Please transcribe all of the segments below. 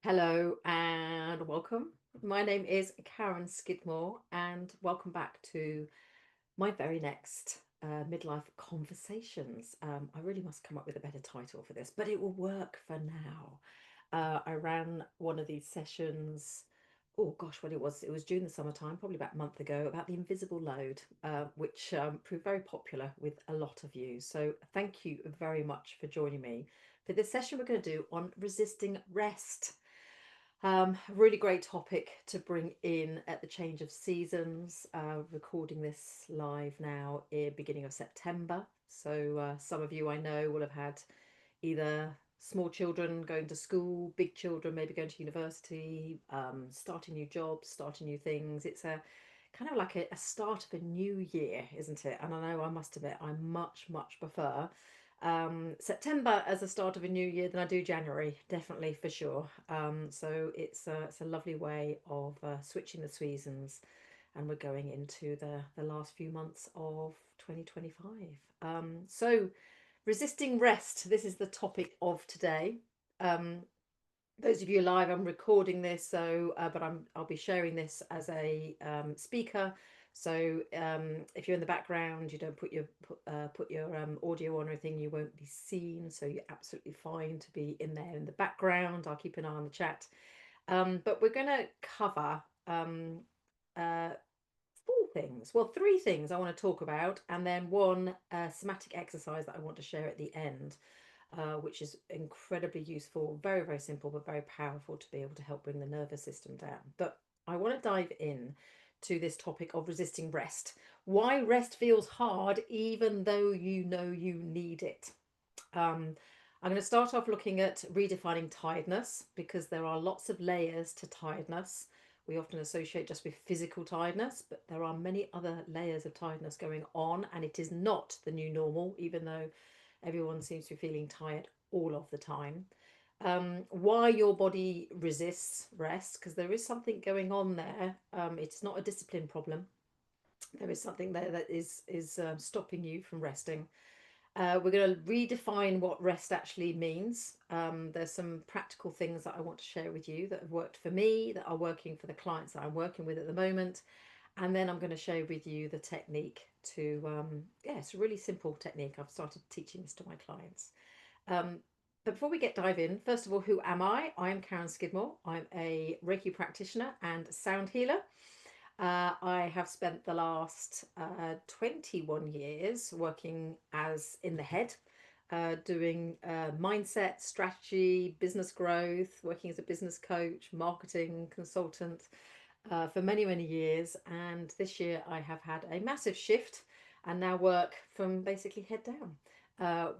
Hello and welcome. My name is Karen Skidmore, and welcome back to my very next midlife conversations. I really must come up with a better title for this, but it will work for now. I ran one of these sessions. Oh gosh, when it was during the summertime, probably about a month ago, about the invisible load, which proved very popular with a lot of you. So thank you very much for joining me for this session we're going to do on resisting rest. Really great topic to bring in at the change of seasons. Recording this live now in beginning of September. So some of you I know will have had either small children going to school, big children maybe going to university, starting new jobs, starting new things. It's a kind of like a start of a new year, isn't it? And I know I must admit I much prefer September as the start of a new year than I do January, definitely for sure. So it's a lovely way of switching the seasons, and we're going into the last few months of 2025. So resisting rest. This is the topic of today. Um, those of you live, I'm recording this, so but I'll be sharing this as a speaker. So if you're in the background, you don't put your audio on or anything, you won't be seen. So you're absolutely fine to be in there in the background. I'll keep an eye on the chat. But we're going to cover uh, four things. Well, three things I want to talk about, and then one somatic exercise that I want to share at the end, which is incredibly useful, very simple, but very powerful to be able to help bring the nervous system down. But I want to dive in to this topic of resisting rest. Why rest feels hard, even though you know you need it. I'm going to start off looking at redefining tiredness, because there are lots of layers to tiredness. We often associate just with physical tiredness, but there are many other layers of tiredness going on, and it is not the new normal, even though everyone seems to be feeling tired all of the time. Why your body resists rest, because there is something going on there. It's not a discipline problem. There is something there that is stopping you from resting. We're going to redefine what rest actually means. There's some practical things that I want to share with you that have worked for me, that are working for the clients that I'm working with at the moment. And then I'm going to share with you the technique to, yeah, it's a really simple technique. I've started teaching this to my clients. Um, but before we dive in, first of all, who am I? I'm Karen Skidmore. I'm a Reiki practitioner and sound healer. I have spent the last 21 years working as in the head, doing mindset, strategy, business growth, working as a business coach, marketing consultant for many years. And this year I have had a massive shift and now work from basically head down.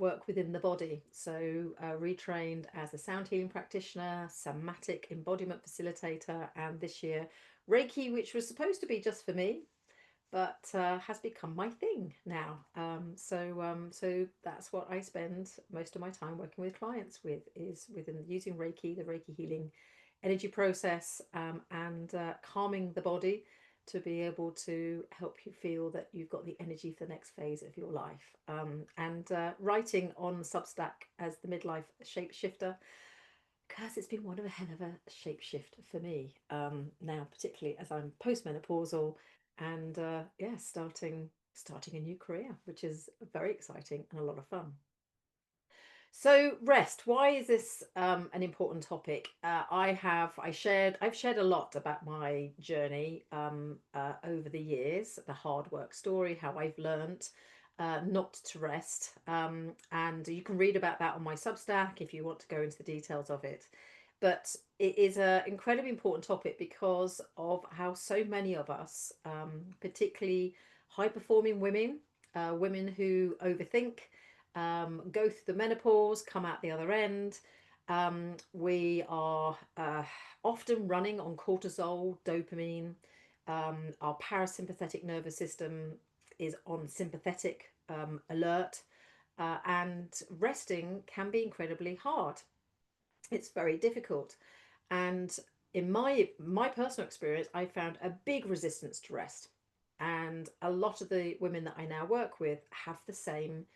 Work within the body. So, retrained as a sound healing practitioner, somatic embodiment facilitator, and this year Reiki, which was supposed to be just for me, but has become my thing now. So that's what I spend most of my time working with clients with, is within using Reiki, the Reiki healing energy process, and calming the body to be able to help you feel that you've got the energy for the next phase of your life. And writing on Substack as the midlife shapeshifter, because it's been one of a hell of a shapeshift for me, now, particularly as I'm postmenopausal and yeah, starting a new career, which is very exciting and a lot of fun. So rest, why is this an important topic? I've shared a lot about my journey over the years, the hard work story, how I've learnt not to rest, and you can read about that on my Substack if you want to go into the details of it. But it is an incredibly important topic because of how so many of us, particularly high performing women, women who overthink, go through the menopause, come out the other end. We are often running on cortisol, dopamine. Our parasympathetic nervous system is on sympathetic alert, and resting can be incredibly hard. It's very difficult. And in my personal experience, I found a big resistance to rest. And a lot of the women that I now work with have the same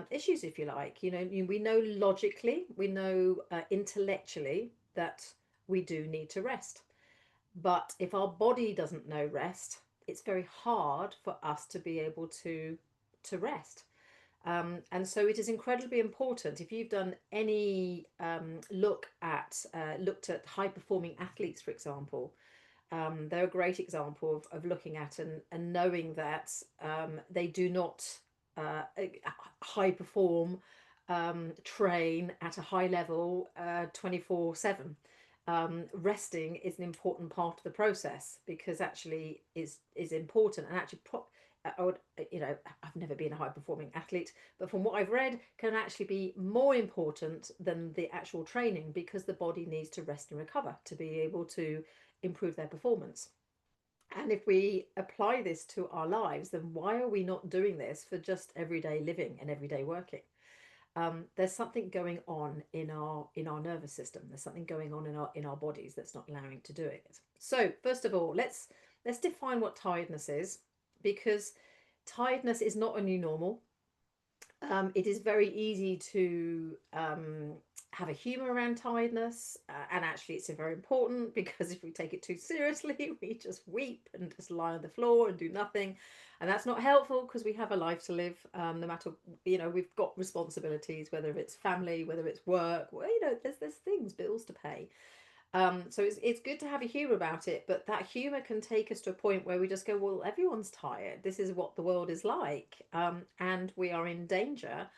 issues, if you like. We know logically, we know intellectually that we do need to rest. But if our body doesn't know rest, it's very hard for us to be able to rest. And so it is incredibly important. If you've done any looked at high performing athletes, for example, they're a great example of looking at and knowing that they do not high perform, train at a high level 24/7. Resting is an important part of the process because actually is important and actually I would, I've never been a high performing athlete, but from what I've read, can actually be more important than the actual training because the body needs to rest and recover to be able to improve their performance. And if we apply this to our lives, then why are we not doing this for just everyday living and everyday working? There's something going on in our nervous system. There's something going on in our bodies that's not allowing to do it. So first of all, let's define what tiredness is, because tiredness is not a new normal. It is very easy to have a humour around tiredness, and actually, it's very important because if we take it too seriously, we just weep and just lie on the floor and do nothing, and that's not helpful because we have a life to live. No matter, we've got responsibilities, whether it's family, whether it's work. Well, there's things, bills to pay. So it's good to have a humour about it, but that humour can take us to a point where we just go, well, everyone's tired. This is what the world is like, and we are in danger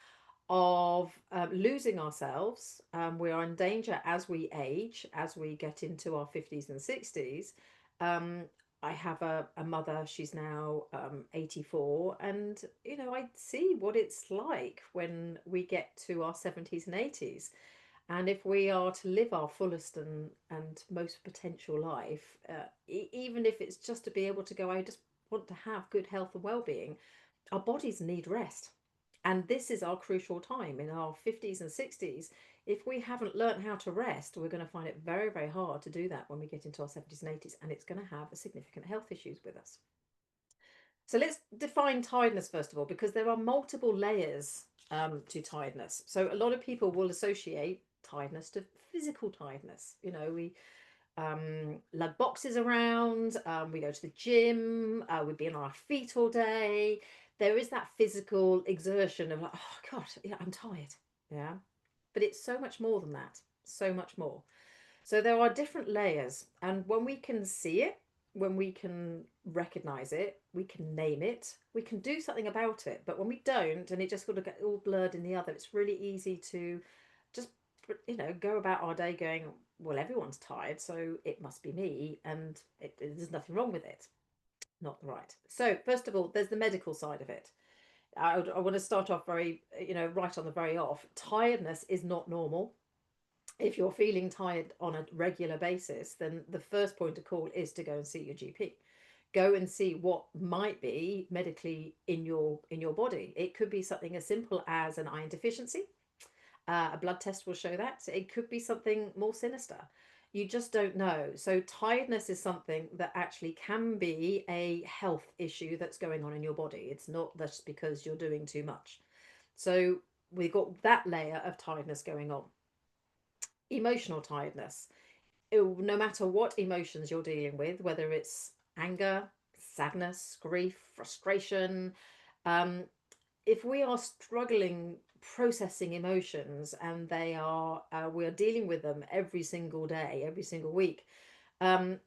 of losing ourselves. We are in danger as we age, as we get into our 50s and 60s. Um, I have a mother, she's now 84, and I see what it's like when we get to our 70s and 80s. And if we are to live our fullest and most potential life, even if it's just to be able to go, I just want to have good health and well-being, our bodies need rest. And this is our crucial time in our 50s and 60s. If we haven't learned how to rest, we're going to find it very, very hard to do that when we get into our 70s and 80s, and it's going to have significant health issues with us. So let's define tiredness first of all, because there are multiple layers to tiredness. So a lot of people will associate tiredness to physical tiredness. We lug boxes around, we go to the gym, we'd be on our feet all day. There is that physical exertion of like, oh God, yeah, I'm tired. Yeah. But it's so much more than that. So much more. So there are different layers, and when we can see it, when we can recognize it, we can name it, we can do something about it. But when we don't, and it just sort of get all blurred in the other, it's really easy to just go about our day going, well, everyone's tired, so it must be me, and there's nothing wrong with it. Not right. So first of all, there's the medical side of it. I want to start off very, right on the very off. Tiredness is not normal. If you're feeling tired on a regular basis, then the first point of call is to go and see your GP. Go and see what might be medically in your body. It could be something as simple as an iron deficiency. A blood test will show that. It could be something more sinister. You just don't know. So tiredness is something that actually can be a health issue that's going on in your body. It's not just because you're doing too much. So we've got that layer of tiredness going on. Emotional tiredness. No matter what emotions you're dealing with, whether it's anger, sadness, grief, frustration, um, if we are struggling processing emotions and we are dealing with them every single day, every single week, um,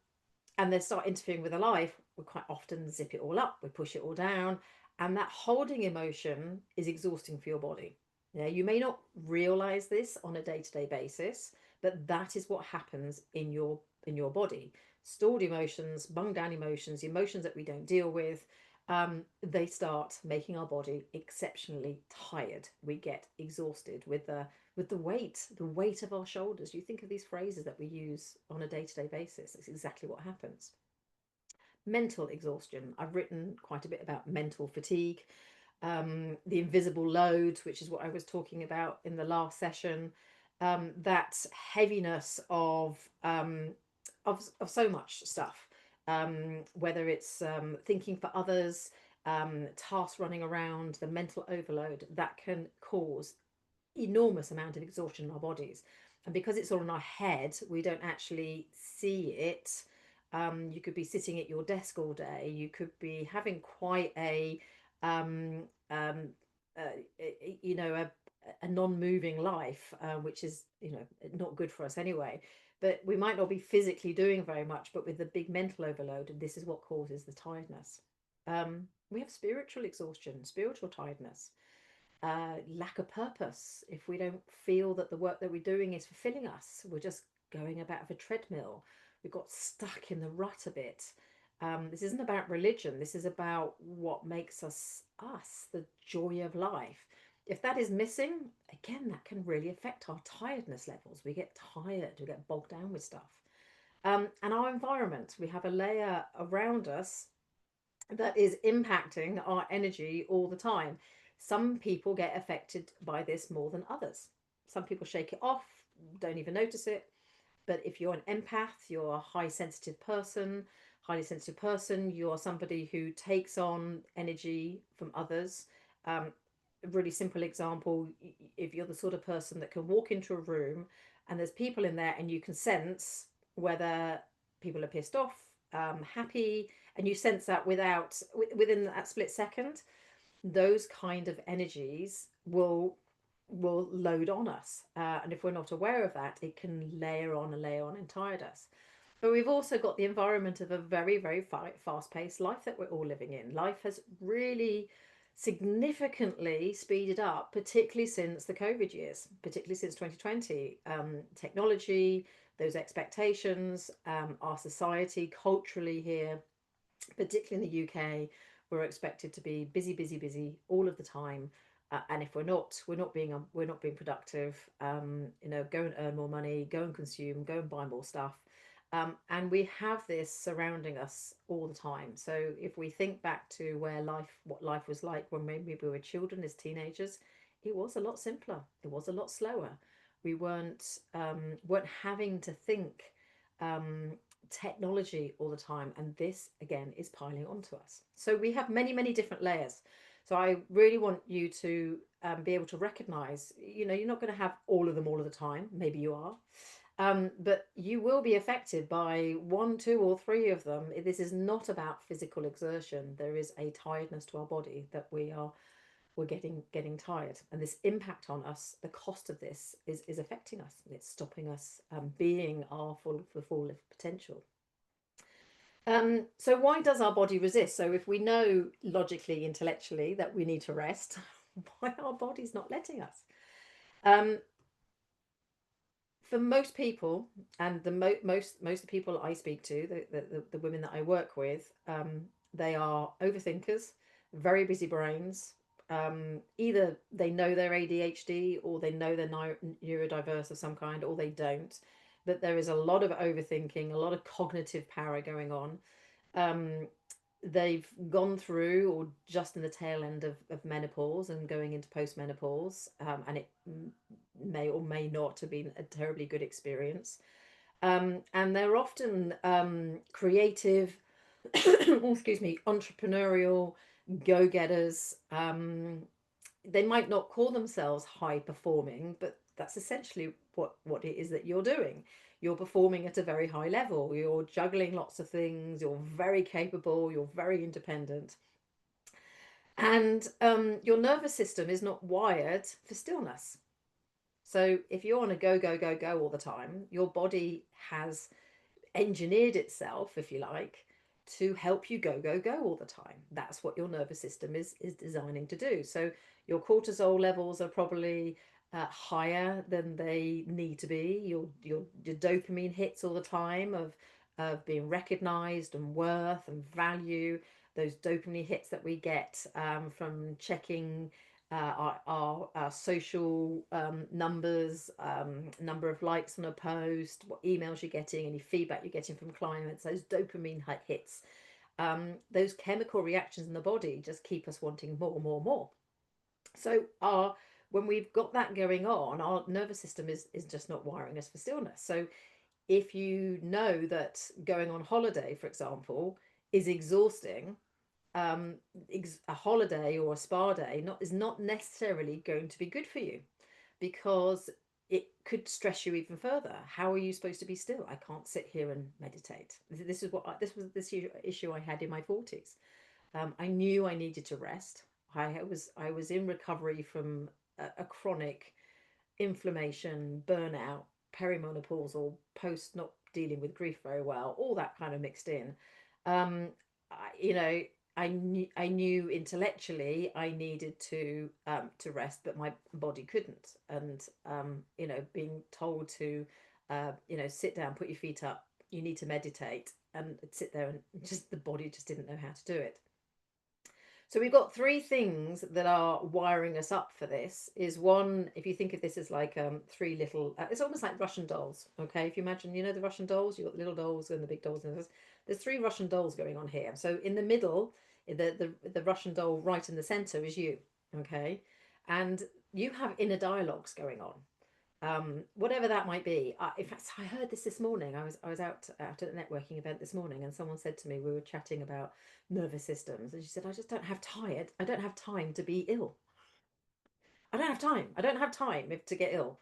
and they start interfering with our life, we quite often zip it all up, we push it all down, and that holding emotion is exhausting for your body. Yeah, you may not realize this on a day-to-day basis, but that is what happens in your body. Stored emotions, bunged down emotions, emotions that we don't deal with, they start making our body exceptionally tired. We get exhausted with the weight of our shoulders. You think of these phrases that we use on a day-to-day basis. It's exactly what happens. Mental exhaustion. I've written quite a bit about mental fatigue, the invisible loads, which is what I was talking about in the last session. That heaviness of so much stuff, whether it's thinking for others, tasks running around, the mental overload that can cause enormous amount of exhaustion in our bodies. And because it's all in our head, we don't actually see it. You could be sitting at your desk all day. You could be having quite um, um, you know, a non-moving life, which is, not good for us anyway. But we might not be physically doing very much, but with the big mental overload, and this is what causes the tiredness. We have spiritual exhaustion, spiritual tiredness, lack of purpose. If we don't feel that the work that we're doing is fulfilling us, we're just going about of a treadmill. We've got stuck in the rut a bit. This isn't about religion. This is about what makes us us, the joy of life. If that is missing, again, that can really affect our tiredness levels. We get tired, we get bogged down with stuff. And our environment, we have a layer around us that is impacting our energy all the time. Some people get affected by this more than others. Some people shake it off, don't even notice it. But if you're an empath, you're a highly sensitive person, you are somebody who takes on energy from others. A really simple example, if you're the sort of person that can walk into a room and there's people in there and you can sense whether people are pissed off, happy, and you sense that within that split second, those kind of energies will load on us, and if we're not aware of that, it can layer on and layer on and tire us. But we've also got the environment of a very, very fast-paced life that we're all living in. Life has really significantly speeded up, particularly since the COVID years, particularly since 2020. Technology, those expectations, our society culturally here, particularly in the UK, we're expected to be busy, busy, busy all of the time. And if we're not being productive. Go and earn more money, go and consume, go and buy more stuff. And we have this surrounding us all the time. So if we think back to what life was like when maybe we were children as teenagers, it was a lot simpler. It was a lot slower. We weren't having to think um, technology all the time, and this again is piling onto us. So we have many, many different layers. So I really want you to be able to recognize, you're not going to have all of them all of the time. Maybe you are, but you will be affected by one, two, or three of them. This is not about physical exertion. There is a tiredness to our body that we're getting tired, and this impact on us, the cost of this is affecting us. It's stopping us being our full potential. So why does our body resist? So if we know logically, intellectually that we need to rest, why are our bodies not letting us? Um, for most people, and most of the people I speak to, the women that I work with, they are overthinkers, very busy brains. Either they know they're ADHD, or they know they're neurodiverse of some kind, or they don't. But there is a lot of overthinking, a lot of cognitive power going on. Um, they've gone through or just in the tail end of menopause and going into postmenopause, and it may or may not have been a terribly good experience. And they're often creative, oh, excuse me, entrepreneurial, go-getters. They might not call themselves high performing, but that's essentially what it is that you're doing. You're performing at a very high level. You're juggling lots of things. You're very capable. You're very independent. And your nervous system is not wired for stillness. So if you're on a go, go, go, go all the time, your body has engineered itself, if you like, to help you go, go, go all the time. That's what your nervous system is designing to do. So your cortisol levels are probably higher than they need to be. Your dopamine hits all the time of being recognized and worth and value. Those dopamine hits that we get from checking our social numbers, number of likes on a post, what emails you're getting, any feedback you're getting from clients, those dopamine hits, those chemical reactions in the body just keep us wanting more, more, more. So when we've got that going on, our nervous system is just not wiring us for stillness. So if you know that going on holiday, for example, is exhausting, um, a holiday or a spa day is not necessarily going to be good for you, because it could stress you even further. How are you supposed to be still? I can't sit here and meditate. This is what this was this issue I had in my 40s. I knew I needed to rest. I was in recovery from a chronic inflammation, burnout, perimenopausal, post not dealing with grief very well, all that kind of mixed in. Um, you know, I knew intellectually I needed to rest, but my body couldn't. And being told to, sit down, put your feet up, you need to meditate, and sit there, and just the body just didn't know how to do it. So we've got three things that are wiring us up for this. Is one, if you think of this as like three little, it's almost like Russian dolls. Okay, if you imagine, the Russian dolls, you've got the little dolls and the big dolls, and there's three Russian dolls going on here. So in the middle, the Russian doll right in the center is you. Okay, and you have inner dialogues going on, whatever that might be. In fact, I heard this morning. I was out at a networking event this morning, and someone said to me, we were chatting about nervous systems, and she said, I don't have time to be ill. I don't have time. I don't have time to get ill.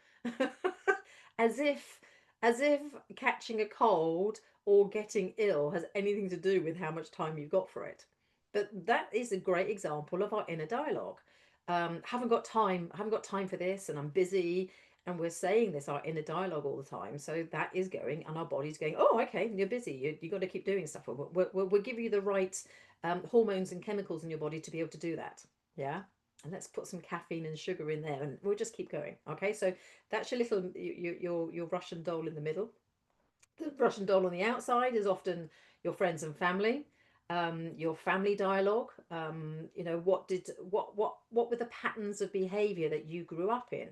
as if as if catching a cold or getting ill has anything to do with how much time you've got for it. But that is a great example of our inner dialogue. Haven't got time for this, and I'm busy, and we're saying this, our inner dialogue, all the time. So that is going, and our body's going, oh, okay, you're busy. You got to keep doing stuff. We'll give you the right hormones and chemicals in your body to be able to do that. Yeah, and let's put some caffeine and sugar in there, and we'll just keep going. Okay, so that's your little your Russian doll in the middle. The Russian doll on the outside is often your friends and family, your family dialogue. What were the patterns of behavior that you grew up in?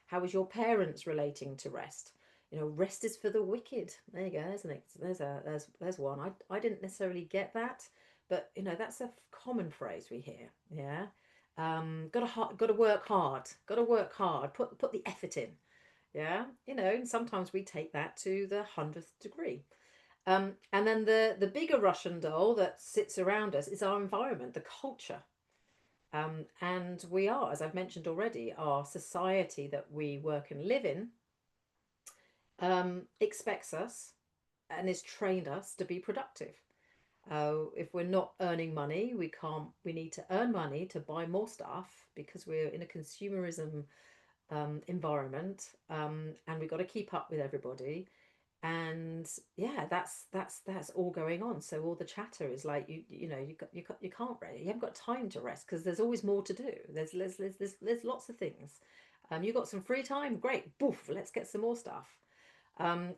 How was your parents relating to rest? Rest is for the wicked. There you go. There's one. I didn't necessarily get that, but that's a common phrase we hear. Yeah. Got to work hard. Got to work hard. Put the effort in. Yeah, and sometimes we take that to the 100th degree. And then the bigger Russian doll that sits around us is our environment, the culture. And we are, as I've mentioned already, our society that we work and live in expects us and has trained us to be productive. If we're not earning money, we need to earn money to buy more stuff because we're in a consumerism environment, and we've got to keep up with everybody. And yeah, that's all going on. So all the chatter is like, you can't rest. You haven't got time to rest because there's always more to do. There's lots of things. You've got some free time, great, boof, let's get some more stuff.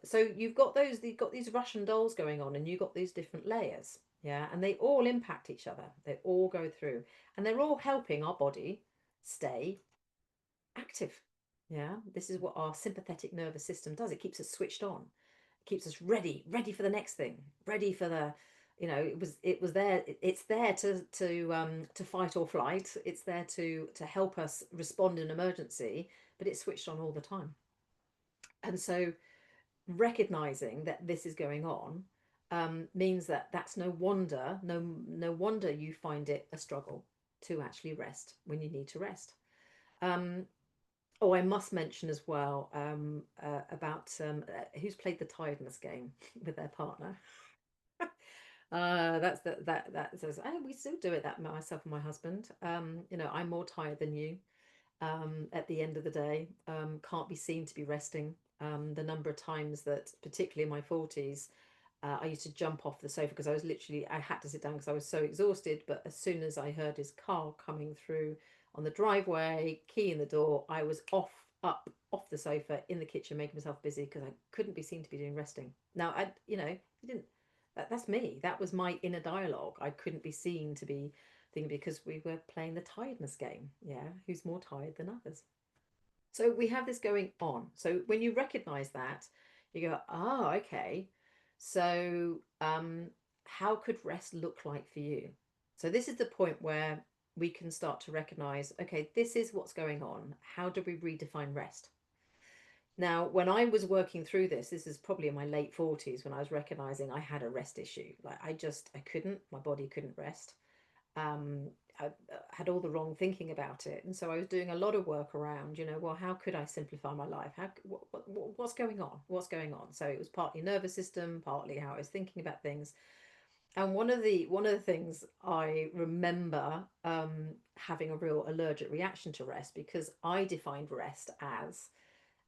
So you've got these Russian dolls going on, and you've got these different layers. Yeah, and they all impact each other. They all go through, and they're all helping our body stay active. Yeah, this is what our sympathetic nervous system does. It keeps us switched on. It keeps us ready for the next thing, ready for the, it was there. It's there to fight or flight. It's there to help us respond in emergency, but it's switched on all the time. And so recognizing that this is going on means that that's no wonder you find it a struggle to actually rest when you need to rest. Um, Oh, I must mention as well about who's played the tiredness game with their partner. That's that says, oh, we still do it, that myself and my husband. I'm more tired than you. At the end of the day, can't be seen to be resting. The number of times that, particularly in my 40s, I used to jump off the sofa because I had to sit down because I was so exhausted. But as soon as I heard his car coming through on the driveway, key in the door, I was off the sofa in the kitchen, making myself busy because I couldn't be seen to be doing resting. Now, you didn't, that's me. That was my inner dialogue. I couldn't be seen to be thinking because we were playing the tiredness game. Yeah, who's more tired than others? So we have this going on. So when you recognize that, you go, oh, okay. So how could rest look like for you? So this is the point where we can start to recognize, okay, this is what's going on. How do we redefine rest? Now, when I was working through this is probably in my late 40s when I was recognizing I had a rest issue. Like I couldn't, my body couldn't rest. I had all the wrong thinking about it. And so I was doing a lot of work around, well, how could I simplify my life? What's going on? What's going on? So it was partly nervous system, partly how I was thinking about things. And one of the things I remember having a real allergic reaction to rest, because I defined rest as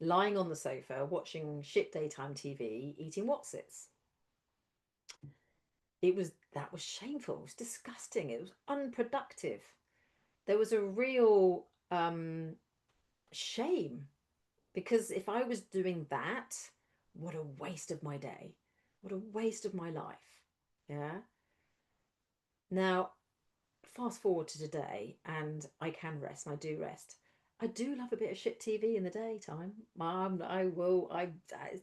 lying on the sofa, watching shit daytime TV, eating Wotsits. That was shameful. It was disgusting. It was unproductive. There was a real shame, because if I was doing that, what a waste of my day. What a waste of my life. Yeah. Now, fast forward to today, and I can rest, and I do rest. I do love a bit of shit TV in the daytime. I will.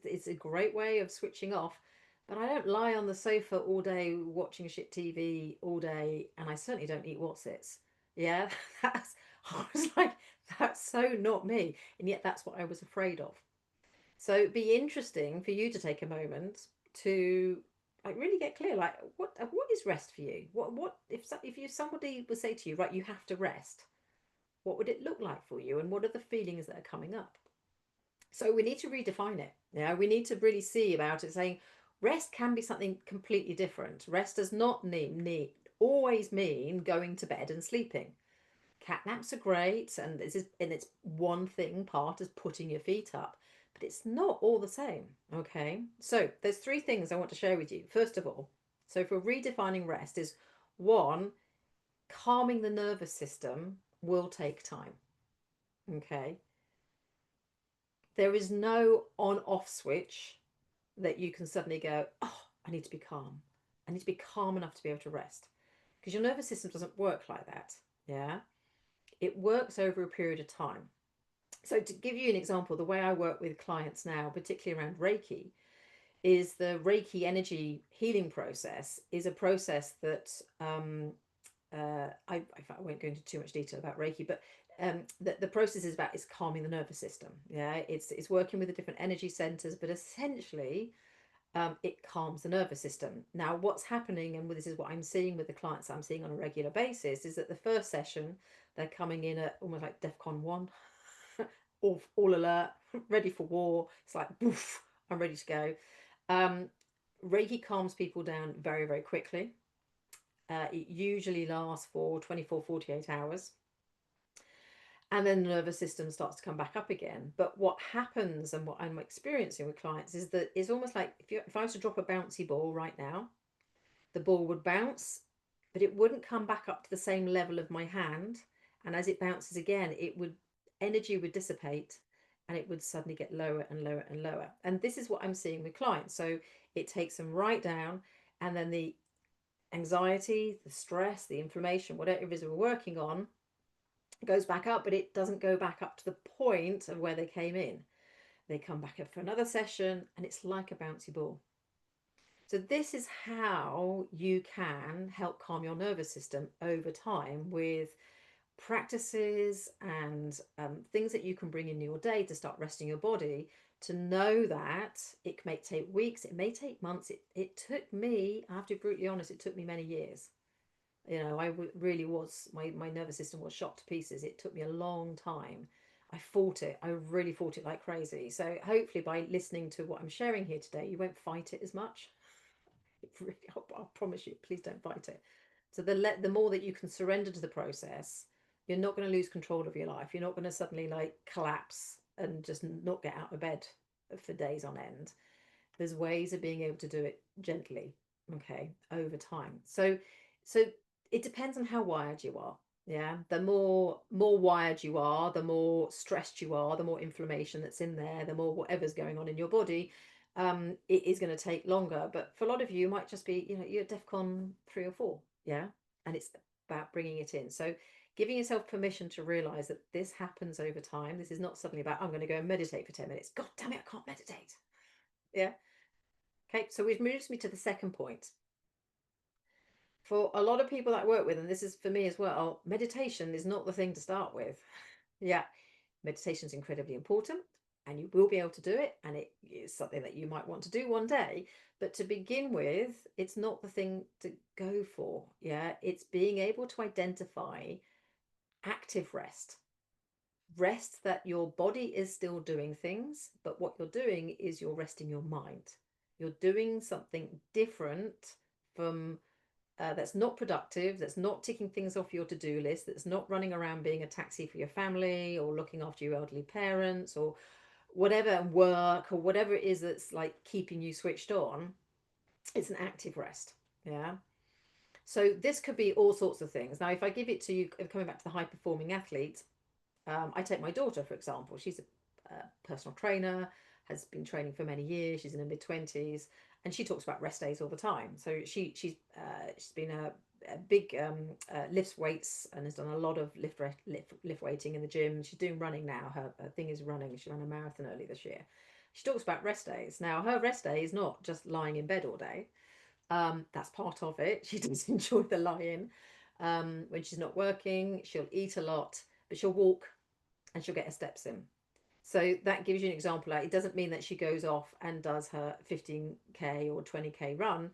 It's a great way of switching off, but I don't lie on the sofa all day watching shit TV all day, and I certainly don't eat Wotsits. Yeah, that's. I was like, that's so not me, and yet that's what I was afraid of. So it'd be interesting for you to take a moment to like really get clear, like what is rest for you? What if you somebody would say to you, right, you have to rest, what would it look like for you, and what are the feelings that are coming up? So we need to redefine it. Yeah, we need to really see about it, saying rest can be something completely different. Rest does not need always mean going to bed and sleeping. Cat naps are great, and it's one thing part as putting your feet up, but it's not all the same. Okay, so there's three things I want to share with you. First of all, so for redefining rest is one, calming the nervous system will take time. Okay, there is no on off switch that you can suddenly go, oh, I need to be calm. I need to be calm enough to be able to rest, because your nervous system doesn't work like that. Yeah, it works over a period of time. So to give you an example, the way I work with clients now, particularly around Reiki, is the Reiki energy healing process is a process that in fact, I won't go into too much detail about Reiki, but the process is about is calming the nervous system. Yeah, it's working with the different energy centers, but essentially it calms the nervous system. Now, what's happening, and this is what I'm seeing with the clients I'm seeing on a regular basis, is that the first session they're coming in at almost like DEFCON 1, all alert, ready for war. It's like, boof, I'm ready to go. Um, Reiki calms people down very, very quickly. It usually lasts for 24, 48 hours. And then the nervous system starts to come back up again. But what happens, and what I'm experiencing with clients, is that it's almost like if I was to drop a bouncy ball right now, the ball would bounce, but it wouldn't come back up to the same level of my hand. And as it bounces again, energy would dissipate, and it would suddenly get lower and lower and lower. And this is what I'm seeing with clients. So it takes them right down, and then the anxiety, the stress, the inflammation, whatever it is we're working on, goes back up, but it doesn't go back up to the point of where they came in. They come back up for another session, and it's like a bouncy ball. So this is how you can help calm your nervous system over time with practices and things that you can bring in your day to start resting your body, to know that it may take weeks, it may take months. It took me, I have to be brutally honest, it took me many years. Really was, my nervous system was shot to pieces. It took me a long time. I fought it. I really fought it like crazy. So hopefully by listening to what I'm sharing here today, you won't fight it as much. Really, I'll promise you, please don't fight it. So the more that you can surrender to the process, you're not going to lose control of your life. You're not going to suddenly like collapse and just not get out of bed for days on end. There's ways of being able to do it gently, okay, over time. So it depends on how wired you are. Yeah, the more wired you are, the more stressed you are, the more inflammation that's in there, the more whatever's going on in your body, it is going to take longer. But for a lot of you, you might just be, you're at DEFCON 3 or 4, yeah, and it's about bringing it in. So giving yourself permission to realize that this happens over time. This is not suddenly about, I'm going to go and meditate for 10 minutes. God damn it, I can't meditate. Yeah. Okay, so which moves me to the second point. For a lot of people that I work with, and this is for me as well, meditation is not the thing to start with. Yeah, meditation is incredibly important. and you will be able to do it, and it is something that you might want to do one day. But to begin with, it's not the thing to go for. Yeah, it's being able to identify active rest, rest that your body is still doing things, but what you're doing is you're resting your mind. You're doing something different from that's not productive, that's not ticking things off your to-do list, that's not running around being a taxi for your family or looking after your elderly parents or whatever, work or whatever it is that's like keeping you switched on. It's an active rest. Yeah. So this could be all sorts of things. Now, if I give it to you, coming back to the high performing athlete, I take my daughter, for example. She's a personal trainer, has been training for many years. She's in her mid-20s, and she talks about rest days all the time. So she's been a big lifts weights and has done a lot of lift weighting in the gym. She's doing running now. Her thing is running. She ran a marathon early this year. She talks about rest days. Now, her rest day is not just lying in bed all day. That's part of it. She does enjoy the lie-in. When she's not working, she'll eat a lot, but she'll walk and she'll get her steps in. So that gives you an example. It doesn't mean that she goes off and does her 15K or 20K run.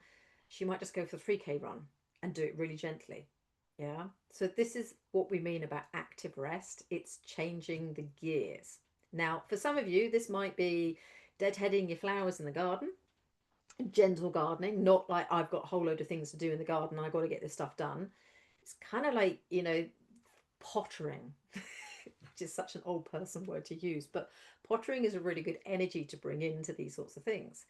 She might just go for the 3K run and do it really gently. Yeah. So this is what we mean about active rest. It's changing the gears. Now, for some of you, this might be deadheading your flowers in the garden, gentle gardening, not like I've got a whole load of things to do in the garden. I've got to get this stuff done. It's kind of like, pottering, which is such an old person word to use, but pottering is a really good energy to bring into these sorts of things.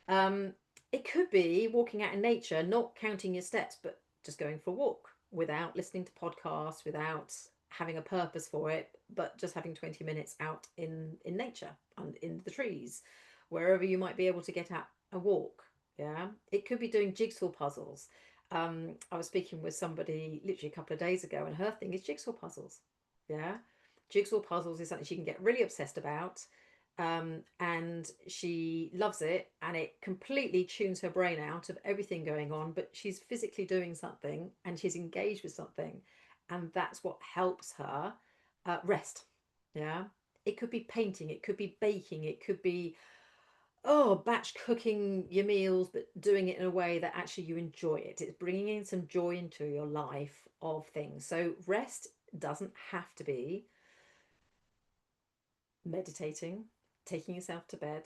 Um, it could be walking out in nature, not counting your steps, but just going for a walk without listening to podcasts, without having a purpose for it, but just having 20 minutes out in nature and in the trees, wherever you might be able to get out a walk. Yeah, it could be doing jigsaw puzzles. I was speaking with somebody literally a couple of days ago, and her thing is jigsaw puzzles. Yeah, jigsaw puzzles is something she can get really obsessed about, and she loves it, and it completely tunes her brain out of everything going on, but she's physically doing something and she's engaged with something, and that's what helps her rest. Yeah, it could be painting, it could be baking, it could be batch cooking your meals, but doing it in a way that actually you enjoy it. It's bringing in some joy into your life of things. So rest doesn't have to be meditating, taking yourself to bed.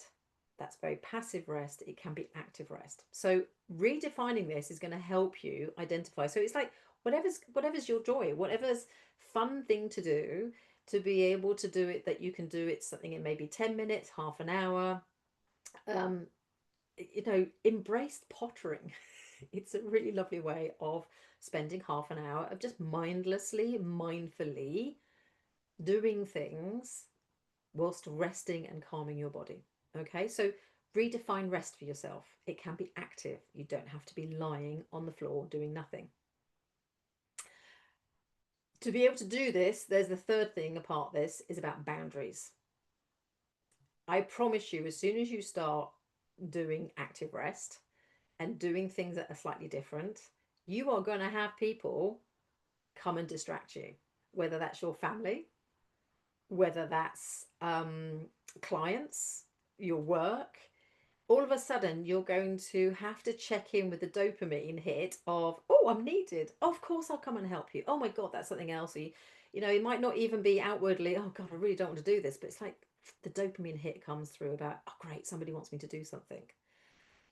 That's very passive rest. It can be active rest. So redefining this is going to help you identify. So it's like whatever's your joy, whatever's fun thing to do, to be able to do it, that you can do it something in maybe 10 minutes, half an hour. Um, embrace pottering. It's a really lovely way of spending half an hour of just mindfully doing things whilst resting and calming your body. Okay, so redefine rest for yourself. It can be active. You don't have to be lying on the floor doing nothing. To be able to do this, there's the third thing apart this is about boundaries. I promise you, as soon as you start doing active rest and doing things that are slightly different, you are going to have people come and distract you, whether that's your family, whether that's clients, your work. All of a sudden, you're going to have to check in with the dopamine hit of, oh, I'm needed. Of course, I'll come and help you. Oh my God, that's something else. It might not even be outwardly, oh God, I really don't want to do this, but it's like the dopamine hit comes through about, oh great, somebody wants me to do something.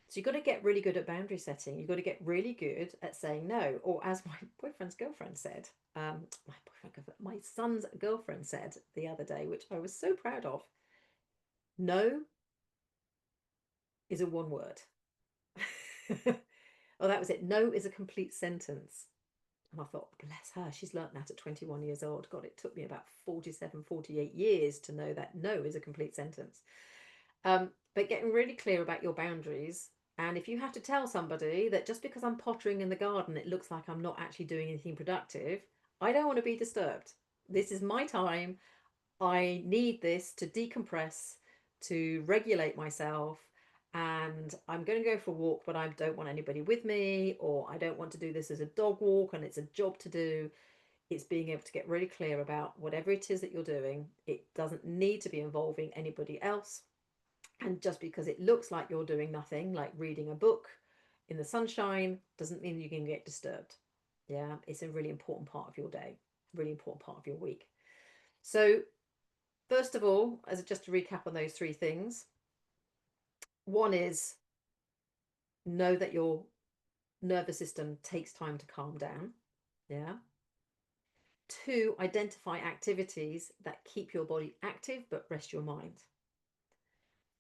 So you've got to get really good at boundary setting. You've got to get really good at saying no. Or as my boyfriend's girlfriend said, my son's girlfriend said the other day, which I was so proud of, no is a one word. Oh, that was it. No is a complete sentence. And I thought, bless her, she's learnt that at 21 years old. God, it took me about 47, 48 years to know that no is a complete sentence. But getting really clear about your boundaries. And if you have to tell somebody that just because I'm pottering in the garden, it looks like I'm not actually doing anything productive, I don't want to be disturbed. This is my time. I need this to decompress, to regulate myself. And I'm going to go for a walk, but I don't want anybody with me, or I don't want to do this as a dog walk and it's a job to do. It's being able to get really clear about whatever it is that you're doing. It doesn't need to be involving anybody else. And just because it looks like you're doing nothing, like reading a book in the sunshine, doesn't mean you can get disturbed. Yeah, it's a really important part of your day, really important part of your week. So, first of all, as just to recap on those three things, one is know that your nervous system takes time to calm down. Yeah. Two, identify activities that keep your body active but rest your mind.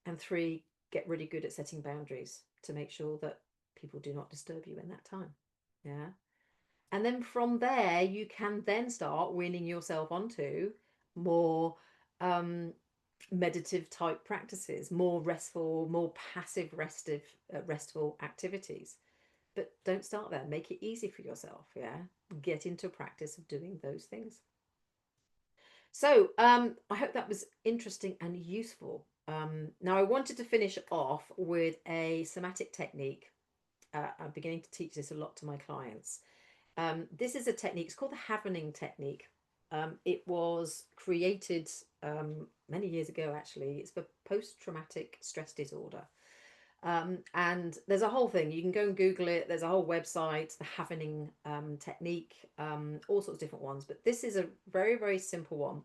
And three, get really good at setting boundaries to make sure that people do not disturb you in that time. Yeah. And then from there, you can then start weaning yourself onto more um, meditative type practices, more restful, more passive restful activities. But don't start there. Make it easy for yourself. Yeah. Get into practice of doing those things. So I hope that was interesting and useful. Now, I wanted to finish off with a somatic technique. I'm beginning to teach this a lot to my clients. This is a technique, it's called the Havening technique. It was created many years ago, actually. It's for post traumatic stress disorder. And there's a whole thing. You can go and Google it. There's a whole website, the Havening technique, all sorts of different ones. But this is a very, very simple one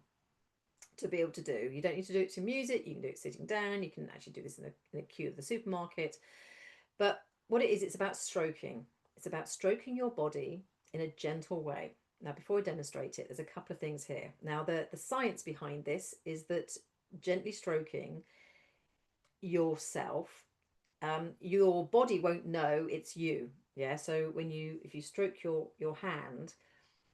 to be able to do. You don't need to do it to music. You can do it sitting down. You can actually do this in a queue of the supermarket. But what it is, it's about stroking. It's about stroking your body in a gentle way. Now, before I demonstrate it, there's a couple of things here. Now, the science behind this is that gently stroking yourself, your body won't know it's you. Yeah. So if you stroke your hand,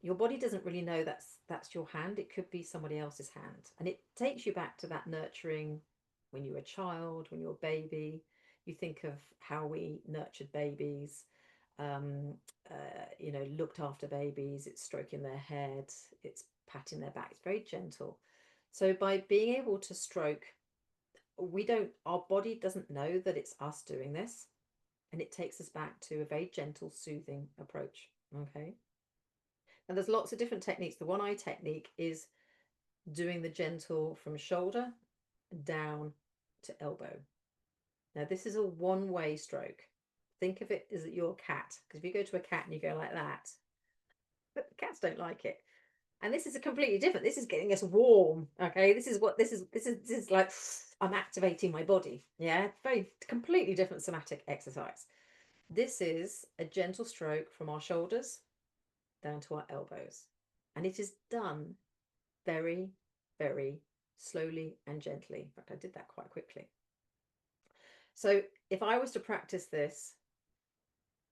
your body doesn't really know that's your hand. It could be somebody else's hand, and it takes you back to that nurturing when you were a child, when you were a baby. You think of how we nurtured babies, looked after babies. It's stroking their head, it's patting their back. It's very gentle. So by being able to stroke, we don't our body doesn't know that it's us doing this, and it takes us back to a very gentle, soothing approach. Okay. And there's lots of different techniques. The one eye technique is doing the gentle from shoulder down to elbow. Now, this is a one-way stroke. Think of it as your cat, because if you go to a cat and you go like that, but cats don't like it. And this is a completely different. This is getting us warm. Okay, this is what this is like. I'm activating my body. Yeah, very completely different somatic exercise. This is a gentle stroke from our shoulders down to our elbows, and it is done very, very slowly and gently. In fact, I did that quite quickly. So if I was to practice this,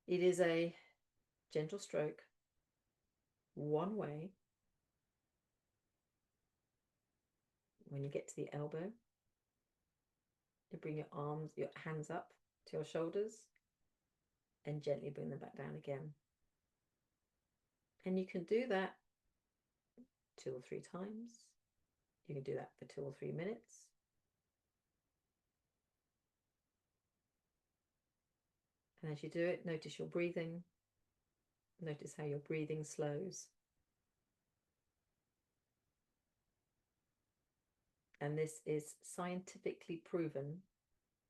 it is a gentle stroke, one way. When you get to the elbow, you bring your hands up to your shoulders and gently bring them back down again. And you can do that 2 or 3 times. You can do that for 2 or 3 minutes. And as you do it, notice your breathing. Notice how your breathing slows. And this is scientifically proven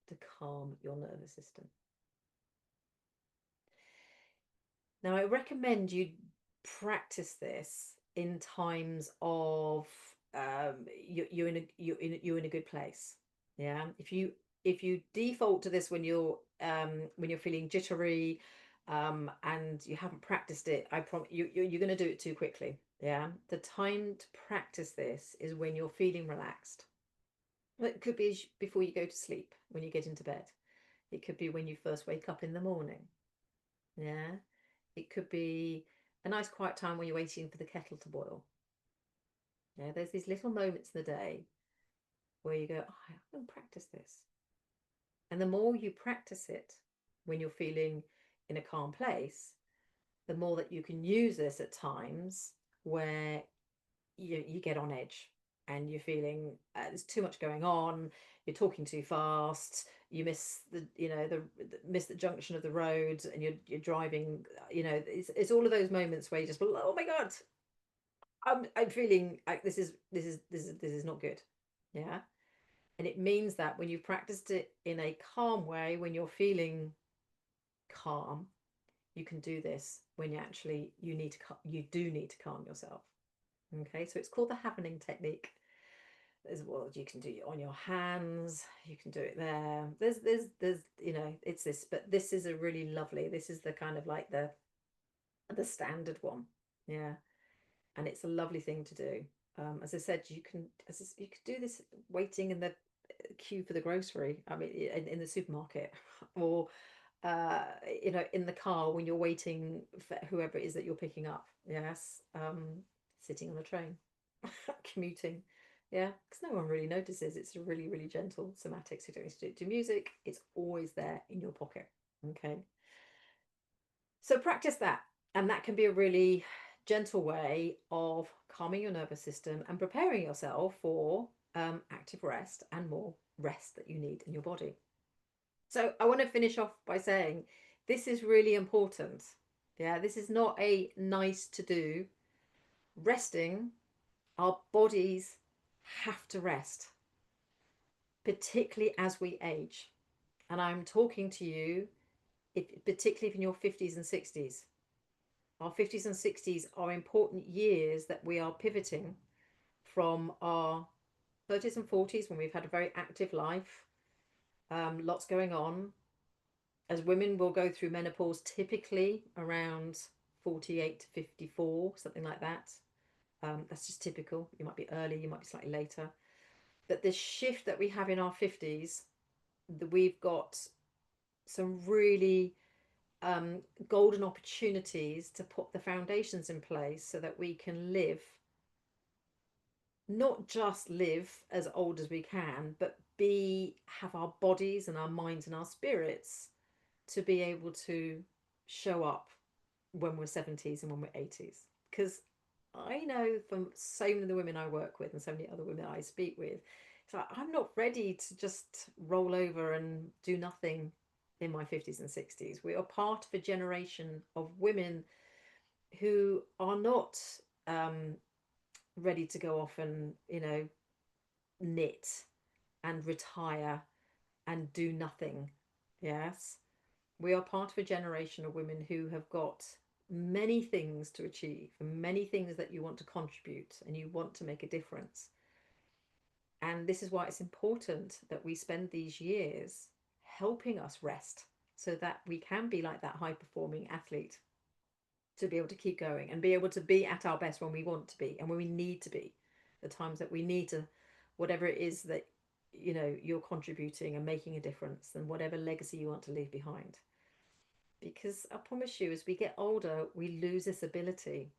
to calm your nervous system. Now, I recommend you practice this in times of you're in a good place. Yeah, if you default to this when you're feeling jittery, and you haven't practiced it, I promise you're going to do it too quickly. Yeah, the time to practice this is when you're feeling relaxed. It could be before you go to sleep, when you get into bed. It could be when you first wake up in the morning. Yeah. It could be a nice quiet time when you're waiting for the kettle to boil. Yeah, there's these little moments in the day where you go, oh, I'm going to practice this. And the more you practice it when you're feeling in a calm place, the more that you can use this at times where you get on edge and you're feeling there's too much going on, you're talking too fast, you miss miss the junction of the road, and you're driving, it's all of those moments where you just, oh my god, I'm feeling like this is not good. Yeah. And it means that when you've practiced it in a calm way, when you're feeling calm, you can do this when you do need to calm yourself. Okay, so it's called the happening technique. As well, you can do it on your hands, you can do it there. There's it's this, but this is a really lovely, this is the kind of like the standard one. Yeah. And it's a lovely thing to do. As I said, you can do this waiting in the queue for the grocery. I mean, in the supermarket, or uh, in the car when you're waiting for whoever it is that you're picking up. Yes, sitting on a train, commuting. Yeah, because no one really notices. It's a really, really gentle somatic. So you don't need to do it to music. It's always there in your pocket. Okay. So practice that. And that can be a really gentle way of calming your nervous system and preparing yourself for active rest and more rest that you need in your body. So I want to finish off by saying this is really important. Yeah, this is not a nice to do. Resting, our bodies have to rest, particularly as we age. And I'm talking to you, particularly in your 50s and 60s. Our 50s and 60s are important years that we are pivoting from our 30s and 40s when we've had a very active life, lots going on. As women will go through menopause typically around 48 to 54, something like that. That's just typical. You might be early, you might be slightly later. But this shift that we have in our 50s, we've got some really golden opportunities to put the foundations in place so that we can live, not just live as old as we can, but have our bodies and our minds and our spirits to be able to show up when we're 70s and when we're 80s. Because I know from so many of the women I work with and so many other women I speak with, it's like I'm not ready to just roll over and do nothing in my 50s and 60s. We are part of a generation of women who are not um, ready to go off and, knit and retire and do nothing. Yes. We are part of a generation of women who have got many things to achieve and many things that you want to contribute and you want to make a difference. And this is why it's important that we spend these years helping us rest so that we can be like that high performing athlete, to be able to keep going and be able to be at our best when we want to be and when we need to be, the times that we need to, whatever it is that you're contributing and making a difference, and whatever legacy you want to leave behind. Because I promise you, as we get older, we lose this ability.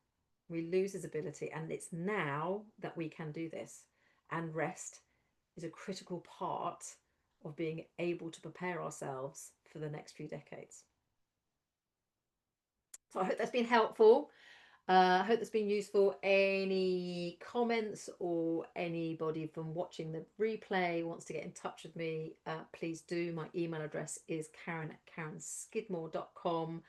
We lose this ability, and it's now that we can do this. And rest is a critical part of being able to prepare ourselves for the next few decades. So I hope that's been helpful. I hope that's been useful. Any comments or anybody from watching the replay wants to get in touch with me, please do. My email address is karen@karenskidmore.com.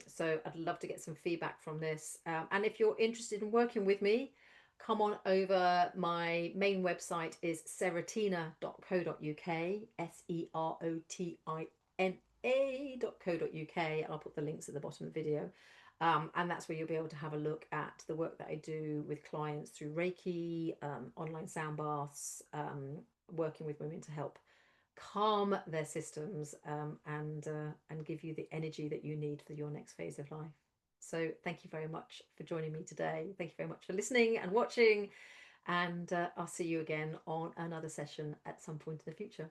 So I'd love to get some feedback from this. And if you're interested in working with me, come on over. My main website is serotina.co.uk, serotina.co.uk. And I'll put the links at the bottom of the video. And that's where you'll be able to have a look at the work that I do with clients through Reiki, online sound baths, working with women to help calm their systems, and give you the energy that you need for your next phase of life. So thank you very much for joining me today. Thank you very much for listening and watching, and I'll see you again on another session at some point in the future.